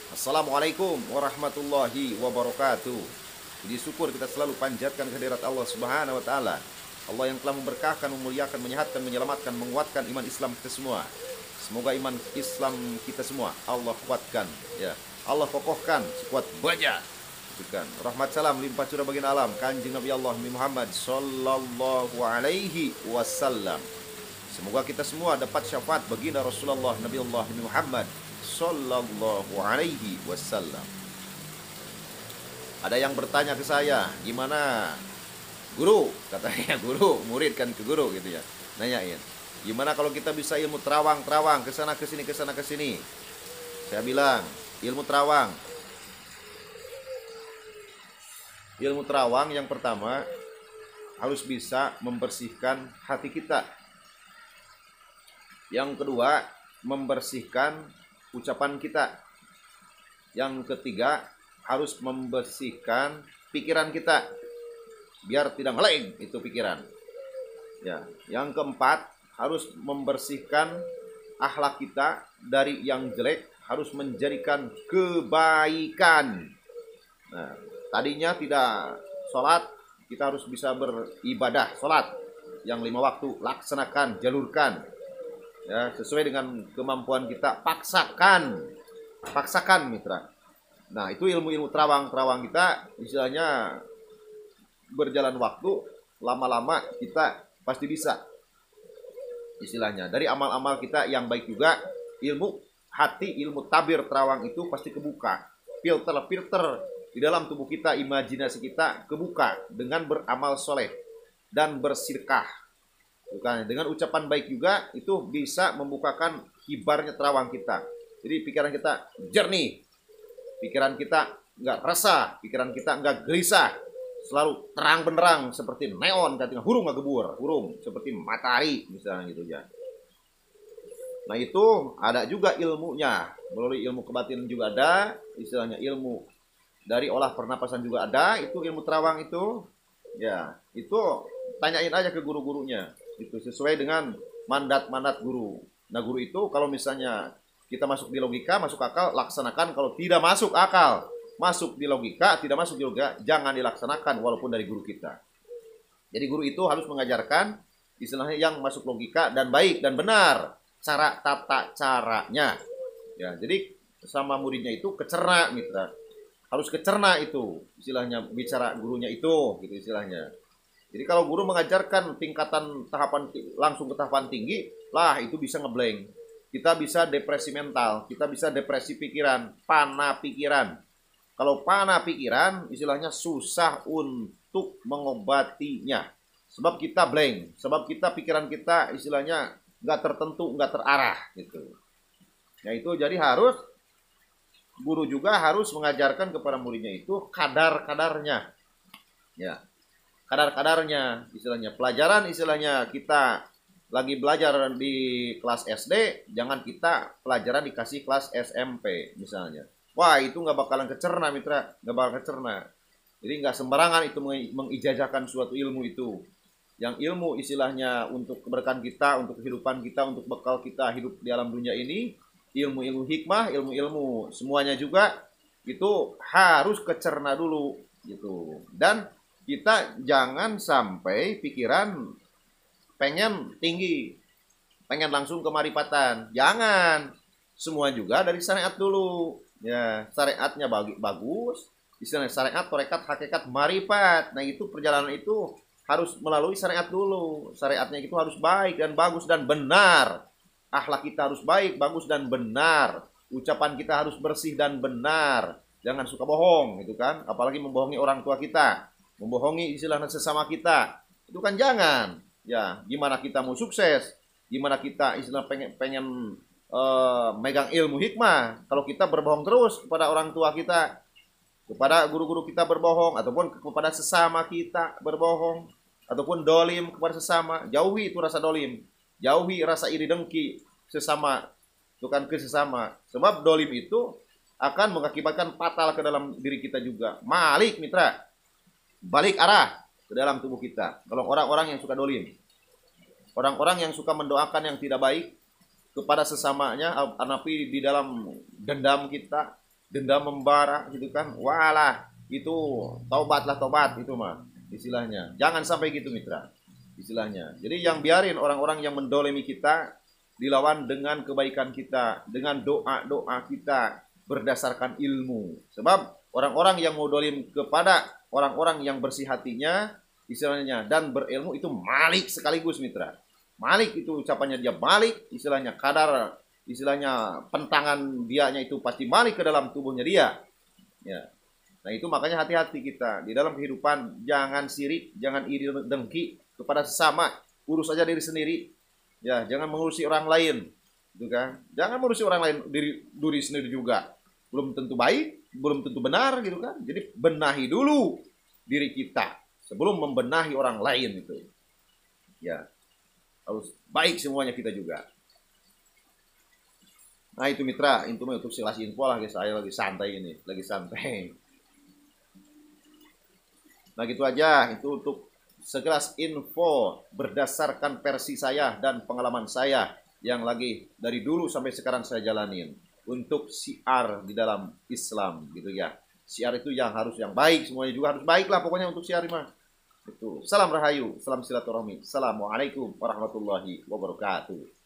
Assalamualaikum warahmatullahi wabarakatuh. Puji syukur kita selalu panjatkan kehadirat Allah Subhanahu wa taala. Allah yang telah memberkahkan, memuliakan, menyehatkan, menyelamatkan, menguatkan iman Islam kita semua. Semoga iman Islam kita semua Allah kuatkan, ya. Allah kokohkan sekuat baja. Kan. Rahmat salam limpah curah bagian alam Kanjeng Nabi Allah Muhammad sallallahu alaihi wasallam. Semoga kita semua dapat syafaat baginda Rasulullah Nabi Allah Muhammad sallallahu alaihi wasallam. Ada yang bertanya ke saya, gimana guru? Katanya guru, murid kan ke guru gitu ya. Nanyain, gimana kalau kita bisa ilmu terawang-terawang ke sana ke sini ke sana ke sini? Saya bilang, ilmu terawang yang pertama harus bisa membersihkan hati kita. Yang kedua, membersihkan ucapan kita. Yang ketiga, harus membersihkan pikiran kita biar tidak ngelag itu pikiran. Ya, yang keempat, harus membersihkan akhlak kita dari yang jelek, harus menjadikan kebaikan. Nah, tadinya tidak sholat, kita harus bisa beribadah sholat yang 5 waktu, laksanakan, jalurkan, ya, sesuai dengan kemampuan kita, paksakan mitra. Nah, itu ilmu-ilmu terawang kita, istilahnya berjalan waktu, lama-lama kita pasti bisa, istilahnya dari amal-amal kita yang baik juga, ilmu hati, ilmu tabir terawang itu pasti kebuka, filter di dalam tubuh kita, imajinasi kita kebuka dengan beramal soleh dan bersedekah. Bukan, dengan ucapan baik juga itu bisa membukakan hibarnya terawang kita. Jadi pikiran kita jernih, pikiran kita nggak resah, pikiran kita nggak gelisah, selalu terang benderang seperti neon, katanya hurung nggak gebur, hurung seperti matahari misalnya gitu ya. Nah itu ada juga ilmunya, melalui ilmu kebatinan juga ada, istilahnya ilmu dari olah pernapasan juga ada, itu ilmu terawang itu, ya itu tanyain aja ke guru-gurunya, itu sesuai dengan mandat guru. Nah guru itu kalau misalnya kita masuk di logika, masuk akal, laksanakan. Kalau tidak masuk akal, masuk di logika, tidak masuk di logika, jangan dilaksanakan walaupun dari guru kita. Jadi guru itu harus mengajarkan istilahnya yang masuk logika dan baik dan benar, cara tata caranya. Ya, jadi sama muridnya itu kecerna mitra. Harus kecerna itu istilahnya, bicara gurunya itu gitu istilahnya. Jadi kalau guru mengajarkan tingkatan tahapan langsung ke tahapan tinggi, lah itu bisa ngeblank. Kita bisa depresi mental, kita bisa depresi pikiran, panah pikiran. Kalau panah pikiran, istilahnya susah untuk mengobatinya. Sebab kita blank, sebab kita pikiran kita istilahnya nggak tertentu, nggak terarah gitu. Nah itu jadi harus guru juga harus mengajarkan kepada muridnya itu kadar-kadarnya. Ya, kadar-kadarnya istilahnya. Pelajaran istilahnya kita lagi belajar di kelas SD, jangan kita pelajaran dikasih kelas SMP misalnya. Wah itu nggak bakalan kecerna mitra, nggak bakal kecerna. Jadi nggak sembarangan itu mengijazahkan suatu ilmu itu. Yang ilmu istilahnya untuk keberkahan kita, untuk kehidupan kita, untuk bekal kita hidup di alam dunia ini, ilmu-ilmu hikmah, ilmu-ilmu semuanya juga itu harus kecerna dulu gitu. Dan kita jangan sampai pikiran pengen tinggi, pengen langsung ke marifatan. Jangan. Semua juga dari syariat dulu. Ya, syariatnya bagus. Istilahnya syariat, tarekat, hakikat, marifat. Nah, itu perjalanan itu harus melalui syariat dulu. Syariatnya itu harus baik dan bagus dan benar. Akhlak kita harus baik, bagus dan benar. Ucapan kita harus bersih dan benar. Jangan suka bohong, gitu kan? Apalagi membohongi orang tua kita, membohongi istilahnya sesama kita. Itu kan jangan. Ya, gimana kita mau sukses? Gimana kita istilah pengen megang ilmu hikmah kalau kita berbohong terus kepada orang tua kita, kepada guru-guru kita berbohong, ataupun kepada sesama kita berbohong, ataupun dolim kepada sesama. Jauhi itu rasa dolim, jauhi rasa iri dengki sesama, bukan ke sesama. Sebab dolim itu akan mengakibatkan fatal ke dalam diri kita juga. Malik mitra, balik arah ke dalam tubuh kita. Kalau orang-orang yang suka dolim, orang-orang yang suka mendoakan yang tidak baik kepada sesamanya, tapi di dalam dendam kita, dendam membara gitu kan, walah itu taubatlah tobat itu mah istilahnya. Jangan sampai gitu mitra istilahnya. Jadi yang biarin orang-orang yang mendolimi kita dilawan dengan kebaikan kita, dengan doa-doa kita berdasarkan ilmu. Sebab orang-orang yang mau dolim kepada orang-orang yang bersih hatinya istilahnya dan berilmu itu malik sekaligus mitra. Malik itu ucapannya dia malik istilahnya, kadar istilahnya pentangan dianya itu pasti malik ke dalam tubuhnya dia. Ya. Nah itu makanya hati-hati kita di dalam kehidupan, jangan sirik, jangan iri dengki kepada sesama, urus aja diri sendiri. Ya, jangan mengurusi orang lain, gitu kan? Jangan mengurusi orang lain, diri sendiri juga. Belum tentu baik, belum tentu benar, gitu kan? Jadi benahi dulu diri kita sebelum membenahi orang lain itu. Ya, harus baik semuanya kita juga. Nah itu mitra, itu untuk silas info lah, guys. Saya lagi santai ini, lagi santai. Nah gitu aja, itu untuk sekelas info berdasarkan versi saya dan pengalaman saya yang lagi dari dulu sampai sekarang saya jalanin untuk syiar di dalam Islam gitu ya. Syiar itu yang harus yang baik, semuanya juga harus baik lah pokoknya untuk syiar mah. Itu. Salam rahayu, salam silaturahmi. Assalamualaikum warahmatullahi wabarakatuh.